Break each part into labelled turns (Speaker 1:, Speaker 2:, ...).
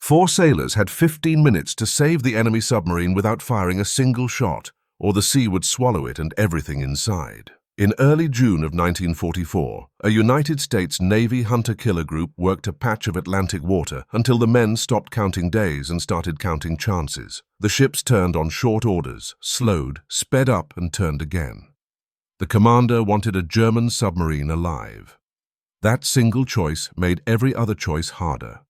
Speaker 1: 4 sailors had 15 minutes to save the enemy submarine without firing a single shot, or the sea would swallow it and everything inside. In early June of 1944, a United States Navy hunter-killer group worked a patch of Atlantic water until the men stopped counting days and started counting chances. The ships turned on short orders, slowed, sped up, and turned again. The commander wanted a German submarine alive. That single choice made every other choice harder.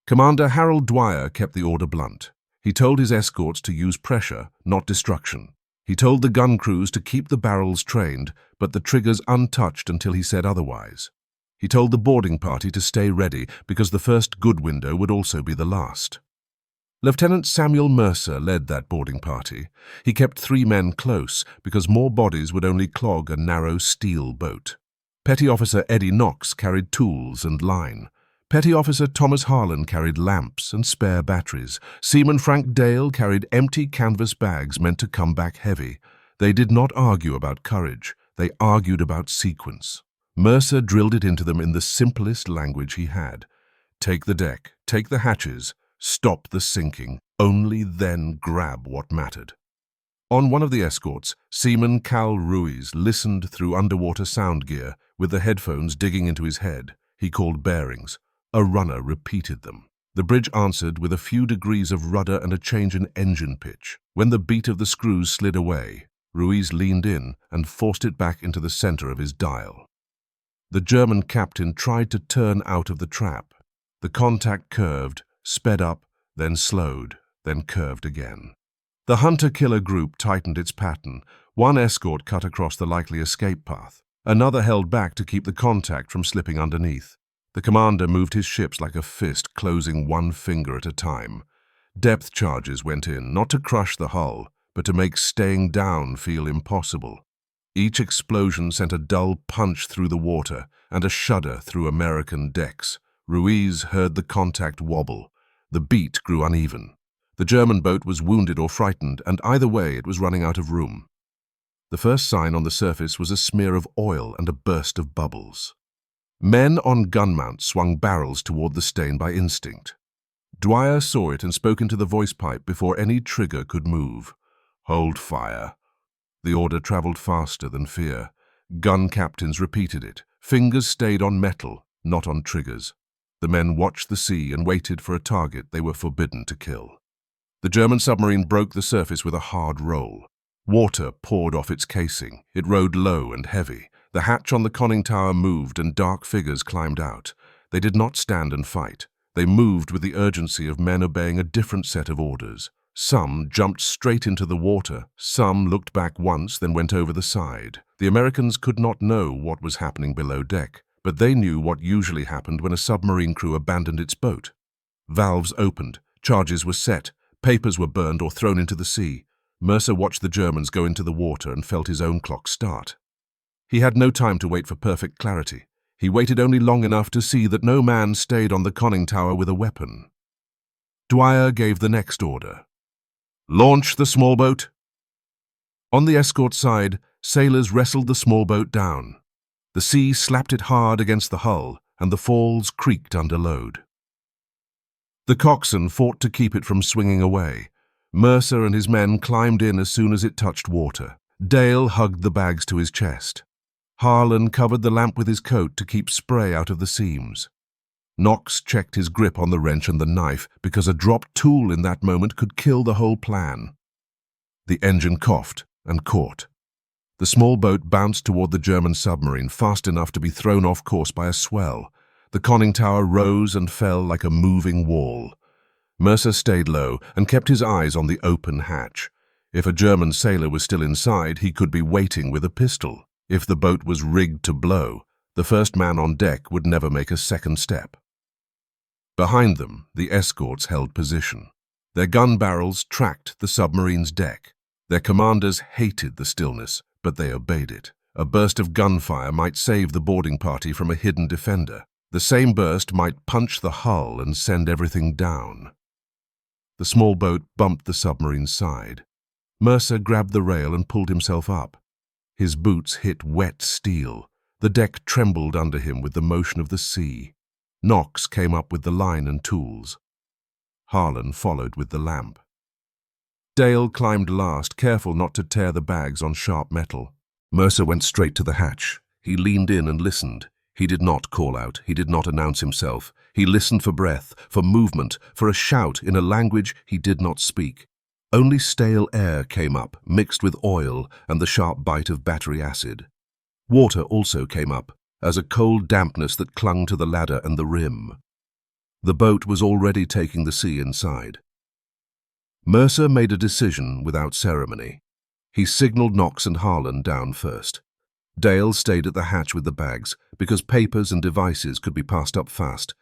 Speaker 1: Commander Harold Dwyer kept the order blunt. He told his escorts to use pressure, not destruction. He told the gun crews to keep the barrels trained, but the triggers untouched until he said otherwise. He told the boarding party to stay ready because the first good window would also be the last. Lieutenant Samuel Mercer led that boarding party. He kept 3 men close because more bodies would only clog a narrow steel boat. Petty Officer Eddie Knox carried tools and line. Petty Officer Thomas Harlan carried lamps and spare batteries. Seaman Frank Dale carried empty canvas bags meant to come back heavy. They did not argue about courage. They argued about sequence. Mercer drilled it into them in the simplest language he had. Take the deck, take the hatches, stop the sinking, only then grab what mattered. On one of the escorts, Seaman Cal Ruiz listened through underwater sound gear with the headphones digging into his head. He called bearings. A runner repeated them. The bridge answered with a few degrees of rudder and a change in engine pitch. When the beat of the screws slid away, Ruiz leaned in and forced it back into the center of his dial. The German captain tried to turn out of the trap. The contact curved, sped up, then slowed, then curved again. The hunter-killer group tightened its pattern. One escort cut across the likely escape path. Another held back to keep the contact from slipping underneath. The commander moved his ships like a fist, closing one finger at a time. Depth charges went in, not to crush the hull, but to make staying down feel impossible. Each explosion sent a dull punch through the water and a shudder through American decks. Ruiz heard the contact wobble. The beat grew uneven. The German boat was wounded or frightened, and either way it was running out of room. The first sign on the surface was a smear of oil and a burst of bubbles. Men on gun mounts swung barrels toward the stain by instinct. Dwyer saw it and spoke into the voice pipe before any trigger could move. Hold fire. The order traveled faster than fear. Gun captains repeated it. Fingers stayed on metal, not on triggers. The men watched the sea and waited for a target they were forbidden to kill. The German submarine broke the surface with a hard roll. Water poured off its casing. It rode low and heavy. The hatch on the conning tower moved and dark figures climbed out. They did not stand and fight. They moved with the urgency of men obeying a different set of orders. Some jumped straight into the water. Some looked back once, then went over the side. The Americans could not know what was happening below deck, but they knew what usually happened when a submarine crew abandoned its boat. Valves opened. Charges were set. Papers were burned or thrown into the sea. Mercer watched the Germans go into the water and felt his own clock start. He had no time to wait for perfect clarity. He waited only long enough to see that no man stayed on the conning tower with a weapon. Dwyer gave the next order. Launch the small boat. On the escort side, sailors wrestled the small boat down. The sea slapped it hard against the hull, and the falls creaked under load. The coxswain fought to keep it from swinging away. Mercer and his men climbed in as soon as it touched water. Dale hugged the bags to his chest. Harlan covered the lamp with his coat to keep spray out of the seams. Knox checked his grip on the wrench and the knife because a dropped tool in that moment could kill the whole plan. The engine coughed and caught. The small boat bounced toward the German submarine fast enough to be thrown off course by a swell. The conning tower rose and fell like a moving wall. Mercer stayed low and kept his eyes on the open hatch. If a German sailor was still inside, he could be waiting with a pistol. If the boat was rigged to blow, the first man on deck would never make a second step. Behind them, the escorts held position. Their gun barrels tracked the submarine's deck. Their commanders hated the stillness, but they obeyed it. A burst of gunfire might save the boarding party from a hidden defender. The same burst might punch the hull and send everything down. The small boat bumped the submarine's side. Mercer grabbed the rail and pulled himself up. His boots hit wet steel. The deck trembled under him with the motion of the sea. Knox came up with the line and tools. Harlan followed with the lamp. Dale climbed last, careful not to tear the bags on sharp metal. Mercer went straight to the hatch. He leaned in and listened. He did not call out. He did not announce himself. He listened for breath, for movement, for a shout in a language he did not speak. Only stale air came up, mixed with oil and the sharp bite of battery acid. Water also came up, as a cold dampness that clung to the ladder and the rim. The boat was already taking the sea inside. Mercer made a decision without ceremony. He signaled Knox and Harlan down first. Dale stayed at the hatch with the bags, because papers and devices could be passed up fast,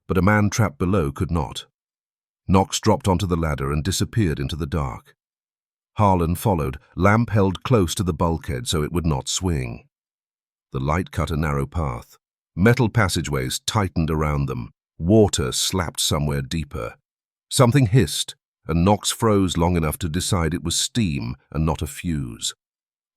Speaker 1: but a man trapped below could not. Knox dropped onto the ladder and disappeared into the dark. Harlan followed, lamp held close to the bulkhead so it would not swing. The light cut a narrow path. Metal passageways tightened around them. Water slapped somewhere deeper. Something hissed, and Knox froze long enough to decide it was steam and not a fuse.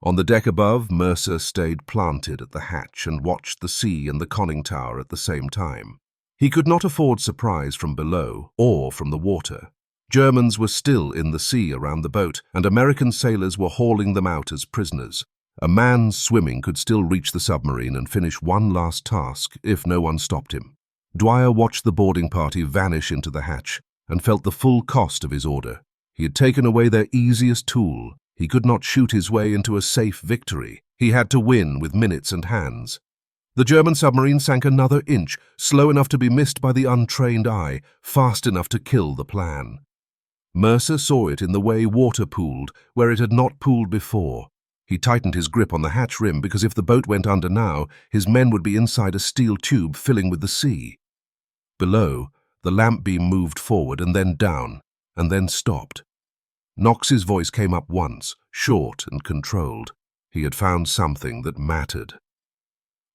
Speaker 1: On the deck above, Mercer stayed planted at the hatch and watched the sea and the conning tower at the same time. He could not afford surprise from below or from the water. Germans were still in the sea around the boat, and American sailors were hauling them out as prisoners. A man swimming could still reach the submarine and finish one last task if no one stopped him. Dwyer watched the boarding party vanish into the hatch and felt the full cost of his order. He had taken away their easiest tool. He could not shoot his way into a safe victory. He had to win with minutes and hands. The German submarine sank another inch, slow enough to be missed by the untrained eye, fast enough to kill the plan. Mercer saw it in the way water pooled, where it had not pooled before. He tightened his grip on the hatch rim because if the boat went under now, his men would be inside a steel tube filling with the sea. Below, the lamp beam moved forward and then down, and then stopped. Knox's voice came up once, short and controlled. He had found something that mattered.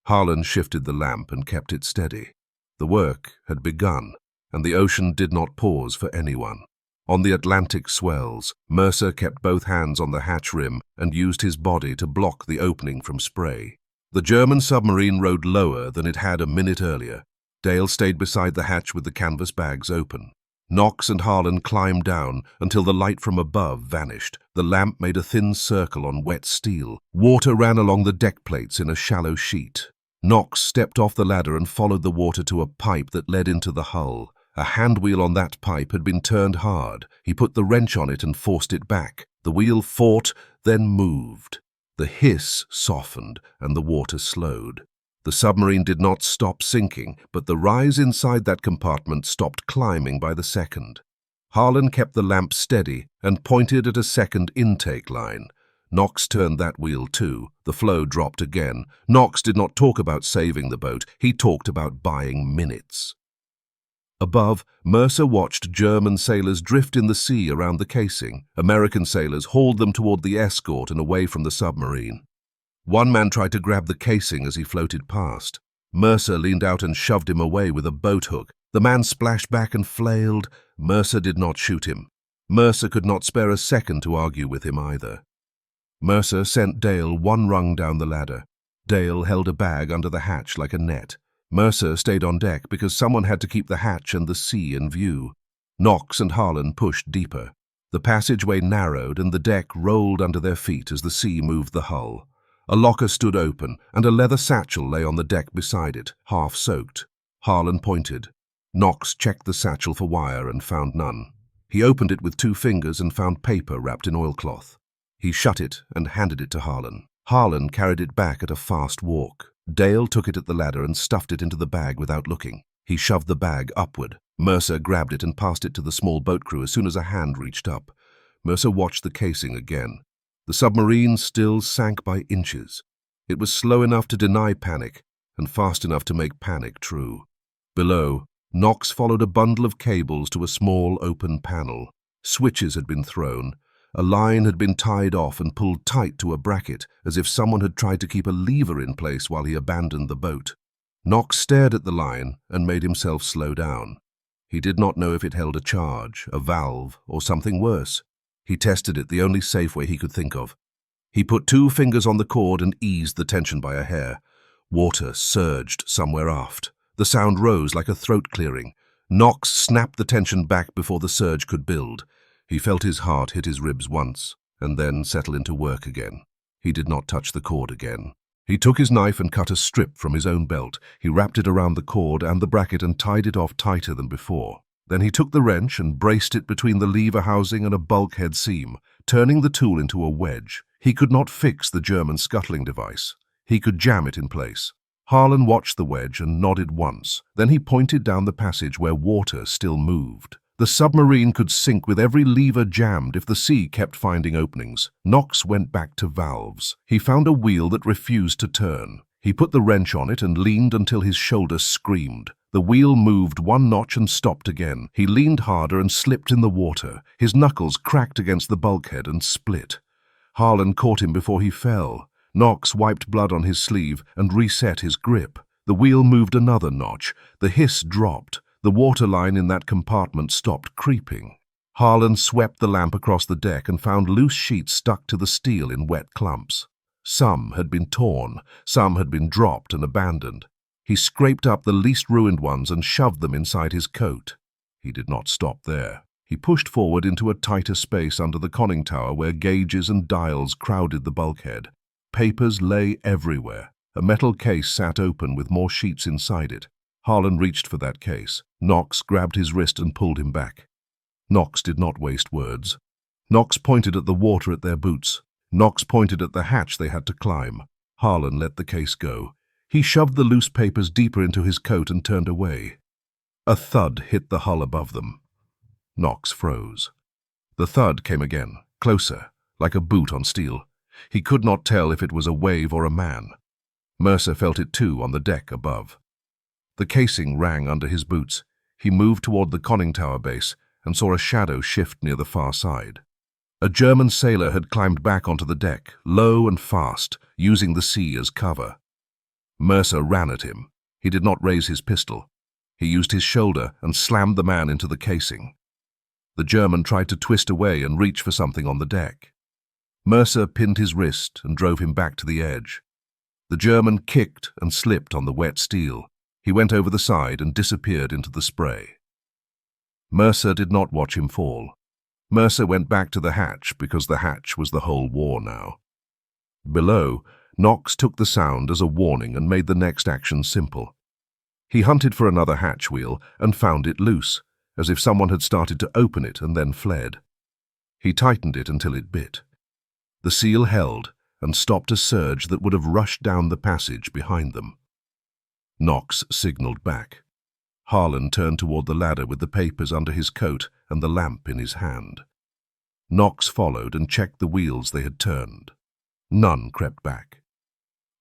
Speaker 1: Harlan shifted the lamp and kept it steady. The work had begun, and the ocean did not pause for anyone. On the Atlantic swells, Mercer kept both hands on the hatch rim and used his body to block the opening from spray. The German submarine rode lower than it had a minute earlier. Dale stayed beside the hatch with the canvas bags open. Knox and Harlan climbed down until the light from above vanished. The lamp made a thin circle on wet steel. Water ran along the deck plates in a shallow sheet. Knox stepped off the ladder and followed the water to a pipe that led into the hull. A hand wheel on that pipe had been turned hard. He put the wrench on it and forced it back. The wheel fought, then moved. The hiss softened and the water slowed. The submarine did not stop sinking, but the rise inside that compartment stopped climbing by the second. Harlan kept the lamp steady and pointed at a second intake line. Knox turned that wheel too. The flow dropped again. Knox did not talk about saving the boat. He talked about buying minutes. Above, Mercer watched German sailors drift in the sea around the casing. American sailors hauled them toward the escort and away from the submarine. One man tried to grab the casing as he floated past. Mercer leaned out and shoved him away with a boat hook. The man splashed back and flailed. Mercer did not shoot him. Mercer could not spare a second to argue with him either. Mercer sent Dale one rung down the ladder. Dale held a bag under the hatch like a net. Mercer stayed on deck because someone had to keep the hatch and the sea in view. Knox and Harlan pushed deeper. The passageway narrowed and the deck rolled under their feet as the sea moved the hull. A locker stood open, and a leather satchel lay on the deck beside it, half soaked. Harlan pointed. Knox checked the satchel for wire and found none. He opened it with 2 fingers and found paper wrapped in oilcloth. He shut it and handed it to Harlan. Harlan carried it back at a fast walk. Dale took it at the ladder and stuffed it into the bag without looking. He shoved the bag upward. Mercer grabbed it and passed it to the small boat crew as soon as a hand reached up. Mercer watched the casing again. The submarine still sank by inches. It was slow enough to deny panic and fast enough to make panic true. Below, Knox followed a bundle of cables to a small open panel. Switches had been thrown. A line had been tied off and pulled tight to a bracket, as if someone had tried to keep a lever in place while he abandoned the boat. Knox stared at the line and made himself slow down. He did not know if it held a charge, a valve, or something worse. He tested it the only safe way he could think of. He put 2 fingers on the cord and eased the tension by a hair. Water surged somewhere aft. The sound rose like a throat clearing. Knox snapped the tension back before the surge could build. He felt his heart hit his ribs once, and then settle into work again. He did not touch the cord again. He took his knife and cut a strip from his own belt. He wrapped it around the cord and the bracket and tied it off tighter than before. Then he took the wrench and braced it between the lever housing and a bulkhead seam, turning the tool into a wedge. He could not fix the German scuttling device. He could jam it in place. Harlan watched the wedge and nodded once. Then he pointed down the passage where water still moved. The submarine could sink with every lever jammed if the sea kept finding openings. Knox went back to valves. He found a wheel that refused to turn. He put the wrench on it and leaned until his shoulder screamed. The wheel moved one notch and stopped again. He leaned harder and slipped in the water. His knuckles cracked against the bulkhead and split. Harlan caught him before he fell. Knox wiped blood on his sleeve and reset his grip. The wheel moved another notch. The hiss dropped. The waterline in that compartment stopped creeping. Harlan swept the lamp across the deck and found loose sheets stuck to the steel in wet clumps. Some had been torn, some had been dropped and abandoned. He scraped up the least ruined ones and shoved them inside his coat. He did not stop there. He pushed forward into a tighter space under the conning tower where gauges and dials crowded the bulkhead. Papers lay everywhere. A metal case sat open with more sheets inside it. Harlan reached for that case. Knox grabbed his wrist and pulled him back. Knox did not waste words. Knox pointed at the water at their boots. Knox pointed at the hatch they had to climb. Harlan let the case go. He shoved the loose papers deeper into his coat and turned away. A thud hit the hull above them. Knox froze. The thud came again, closer, like a boot on steel. He could not tell if it was a wave or a man. Mercer felt it too on the deck above. The casing rang under his boots. He moved toward the conning tower base and saw a shadow shift near the far side. A German sailor had climbed back onto the deck, low and fast, using the sea as cover. Mercer ran at him. He did not raise his pistol. He used his shoulder and slammed the man into the casing. The German tried to twist away and reach for something on the deck. Mercer pinned his wrist and drove him back to the edge. The German kicked and slipped on the wet steel. He went over the side and disappeared into the spray. Mercer did not watch him fall. Mercer went back to the hatch because the hatch was the whole war now. Below, Knox took the sound as a warning and made the next action simple. He hunted for another hatch wheel and found it loose, as if someone had started to open it and then fled. He tightened it until it bit. The seal held and stopped a surge that would have rushed down the passage behind them. Knox signaled back. Harlan turned toward the ladder with the papers under his coat and the lamp in his hand. Knox followed and checked the wheels they had turned. None crept back.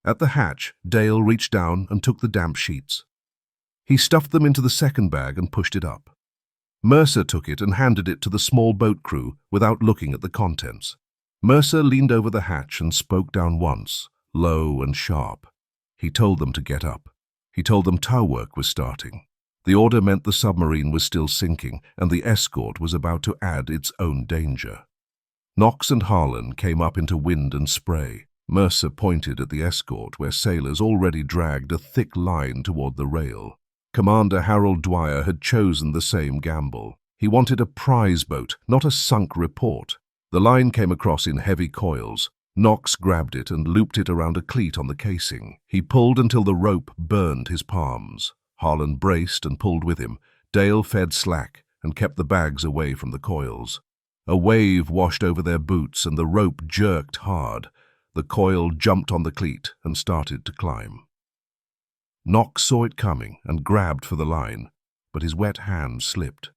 Speaker 1: At the hatch, Dale reached down and took the damp sheets. He stuffed them into the second bag and pushed it up. Mercer took it and handed it to the small boat crew without looking at the contents. Mercer leaned over the hatch and spoke down once, low and sharp. He told them to get up. He told them tow work was starting. The order meant the submarine was still sinking, and the escort was about to add its own danger. Knox and Harlan came up into wind and spray. Mercer pointed at the escort, where sailors already dragged a thick line toward the rail. Commander Harold Dwyer had chosen the same gamble. He wanted a prize boat, not a sunk report. The line came across in heavy coils. Knox grabbed it and looped it around a cleat on the casing. He pulled until the rope burned his palms. Harlan braced and pulled with him. Dale fed slack and kept the bags away from the coils. A wave washed over their boots and the rope jerked hard. The coil jumped on the cleat and started to climb. Knox saw it coming and grabbed for the line, but his wet hand slipped.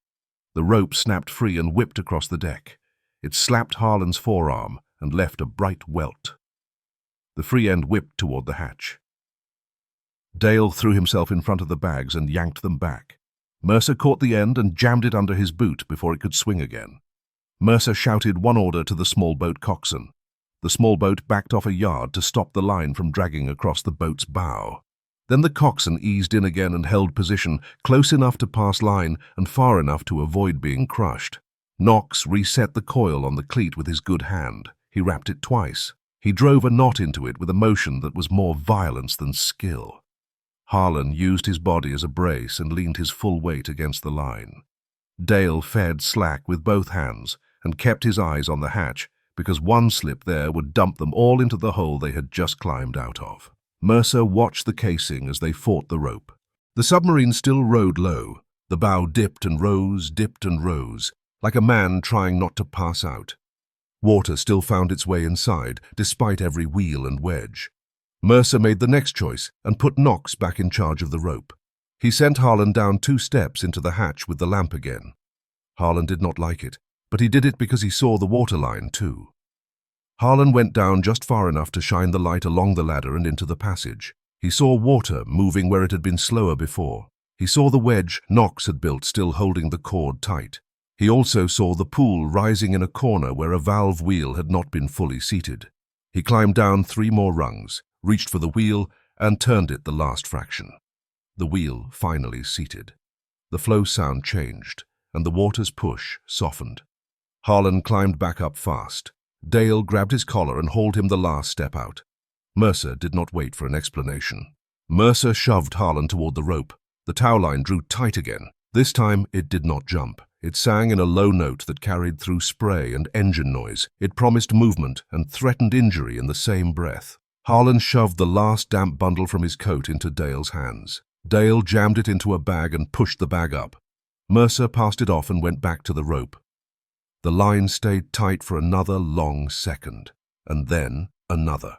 Speaker 1: The rope snapped free and whipped across the deck. It slapped Harlan's forearm and left a bright welt. The free end whipped toward the hatch. Dale threw himself in front of the bags and yanked them back. Mercer caught the end and jammed it under his boot before it could swing again. Mercer shouted one order to the small boat coxswain. The small boat backed off a yard to stop the line from dragging across the boat's bow. Then the coxswain eased in again and held position, close enough to pass line and far enough to avoid being crushed. Knox reset the coil on the cleat with his good hand. He wrapped it twice. He drove a knot into it with a motion that was more violence than skill. Harlan used his body as a brace and leaned his full weight against the line. Dale fed slack with both hands and kept his eyes on the hatch because one slip there would dump them all into the hole they had just climbed out of. Mercer watched the casing as they fought the rope. The submarine still rode low. The bow dipped and rose, like a man trying not to pass out. Water still found its way inside, despite every wheel and wedge. Mercer made the next choice and put Knox back in charge of the rope. He sent Harlan down 2 steps into the hatch with the lamp again. Harlan did not like it, but he did it because he saw the waterline too. Harlan went down just far enough to shine the light along the ladder and into the passage. He saw water moving where it had been slower before. He saw the wedge Knox had built still holding the cord tight. He also saw the pool rising in a corner where a valve wheel had not been fully seated. He climbed down 3 more rungs, reached for the wheel, and turned it the last fraction. The wheel finally seated. The flow sound changed, and the water's push softened. Harlan climbed back up fast. Dale grabbed his collar and hauled him the last step out. Mercer did not wait for an explanation. Mercer shoved Harlan toward the rope. The towline drew tight again. This time it did not jump. It sang in a low note that carried through spray and engine noise. It promised movement and threatened injury in the same breath. Harlan shoved the last damp bundle from his coat into Dale's hands. Dale jammed it into a bag and pushed the bag up. Mercer passed it off and went back to the rope. The line stayed tight for another long second, and then another.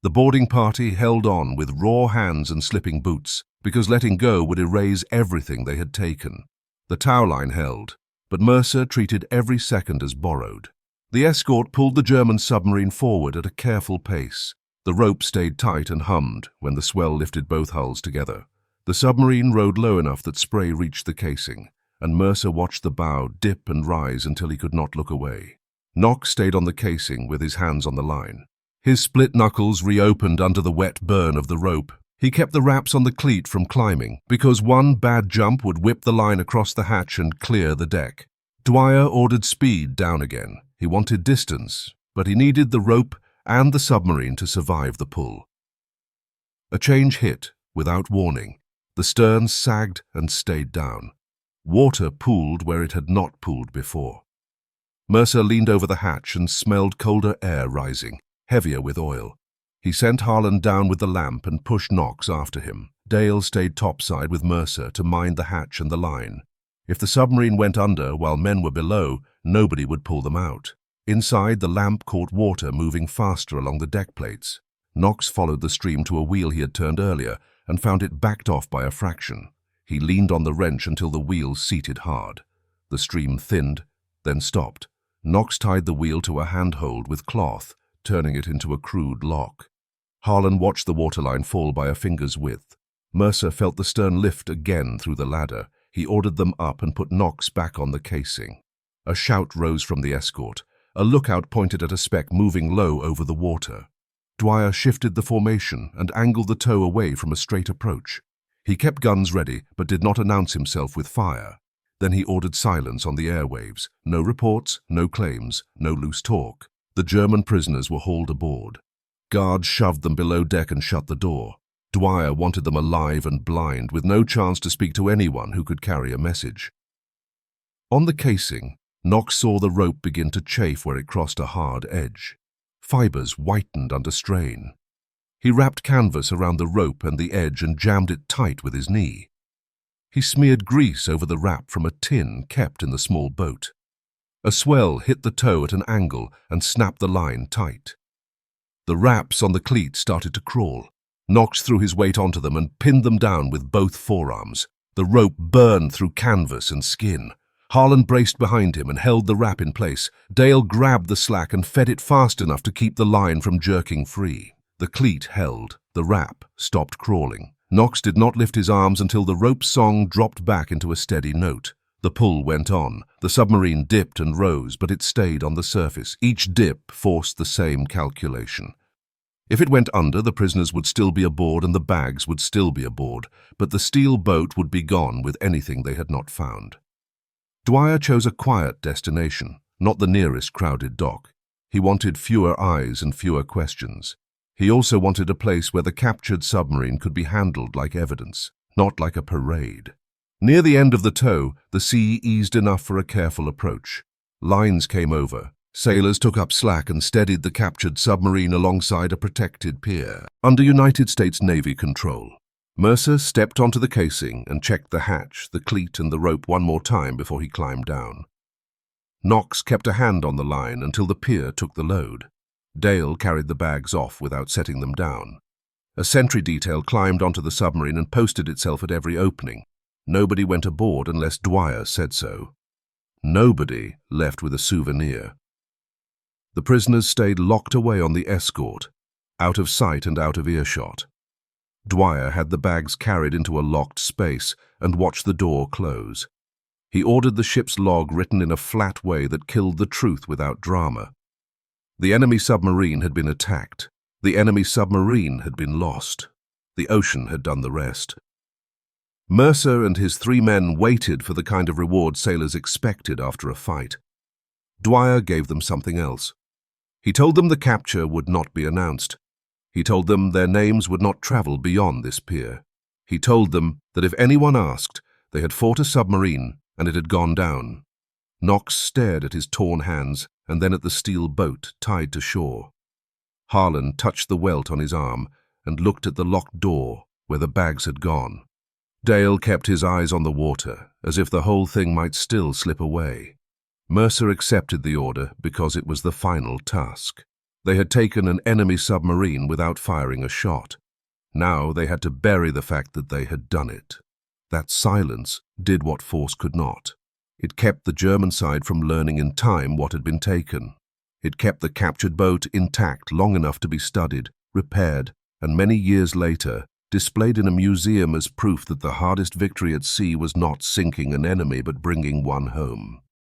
Speaker 1: The boarding party held on with raw hands and slipping boots, because letting go would erase everything they had taken. The towline held, but Mercer treated every second as borrowed. The escort pulled the German submarine forward at a careful pace. The rope stayed tight and hummed when the swell lifted both hulls together. The submarine rode low enough that spray reached the casing, and Mercer watched the bow dip and rise until he could not look away. Knox stayed on the casing with his hands on the line. His split knuckles reopened under the wet burn of the rope. He kept the wraps on the cleat from climbing, because one bad jump would whip the line across the hatch and clear the deck. Dwyer ordered speed down again. He wanted distance, but he needed the rope and the submarine to survive the pull. A change hit, without warning. The stern sagged and stayed down. Water pooled where it had not pooled before. Mercer leaned over the hatch and smelled colder air rising, heavier with oil. He sent Harlan down with the lamp and pushed Knox after him. Dale stayed topside with Mercer to mind the hatch and the line. If the submarine went under while men were below, nobody would pull them out. Inside, the lamp caught water moving faster along the deck plates. Knox followed the stream to a wheel he had turned earlier and found it backed off by a fraction. He leaned on the wrench until the wheel seated hard. The stream thinned, then stopped. Knox tied the wheel to a handhold with cloth, turning it into a crude lock. Harlan watched the waterline fall by a finger's width. Mercer felt the stern lift again through the ladder. He ordered them up and put Knox back on the casing. A shout rose from the escort. A lookout pointed at a speck moving low over the water. Dwyer shifted the formation and angled the tow away from a straight approach. He kept guns ready, but did not announce himself with fire. Then he ordered silence on the airwaves. No reports, no claims, no loose talk. The German prisoners were hauled aboard. Guards shoved them below deck and shut the door. Dwyer wanted them alive and blind, with no chance to speak to anyone who could carry a message. On the casing, Knox saw the rope begin to chafe where it crossed a hard edge. Fibers whitened under strain. He wrapped canvas around the rope and the edge and jammed it tight with his knee. He smeared grease over the wrap from a tin kept in the small boat. A swell hit the tow at an angle and snapped the line tight. The wraps on the cleat started to crawl. Knox threw his weight onto them and pinned them down with both forearms. The rope burned through canvas and skin. Harlan braced behind him and held the wrap in place. Dale grabbed the slack and fed it fast enough to keep the line from jerking free. The cleat held. The wrap stopped crawling. Knox did not lift his arms until the rope's song dropped back into a steady note. The pull went on. The submarine dipped and rose, but it stayed on the surface. Each dip forced the same calculation. If it went under, the prisoners would still be aboard and the bags would still be aboard, but the steel boat would be gone with anything they had not found. Dwyer chose a quiet destination, not the nearest crowded dock. He wanted fewer eyes and fewer questions. He also wanted a place where the captured submarine could be handled like evidence, not like a parade. Near the end of the tow, the sea eased enough for a careful approach. Lines came over. Sailors took up slack and steadied the captured submarine alongside a protected pier, under United States Navy control. Mercer stepped onto the casing and checked the hatch, the cleat, and the rope one more time before he climbed down. Knox kept a hand on the line until the pier took the load. Dale carried the bags off without setting them down. A sentry detail climbed onto the submarine and posted itself at every opening. Nobody went aboard unless WWII said so. Nobody left with a souvenir. The prisoners stayed locked away on the escort, out of sight and out of earshot. WWII had the bags carried into a locked space and watched the door close. He ordered the ship's log written in a flat way that killed the truth without drama. The enemy submarine had been attacked. The enemy submarine had been lost. The ocean had done the rest. Mercer and his 3 men waited for the kind of reward sailors expected after a fight. WWII gave them something else. He told them the capture would not be announced. He told them their names would not travel beyond this pier. He told them that if anyone asked, they had fought a submarine and it had gone down. Knox stared at his torn hands and then at the steel boat tied to shore. Harlan touched the welt on his arm and looked at the locked door where the bags had gone. Dale kept his eyes on the water, as if the whole thing might still slip away. Mercer accepted the order because it was the final task. They had taken an enemy submarine without firing a shot. Now they had to bury the fact that they had done it. That silence did what force could not. It kept the German side from learning in time what had been taken. It kept the captured boat intact long enough to be studied, repaired, and many years later, displayed in a museum as proof that the hardest victory at sea was not sinking an enemy but bringing one home.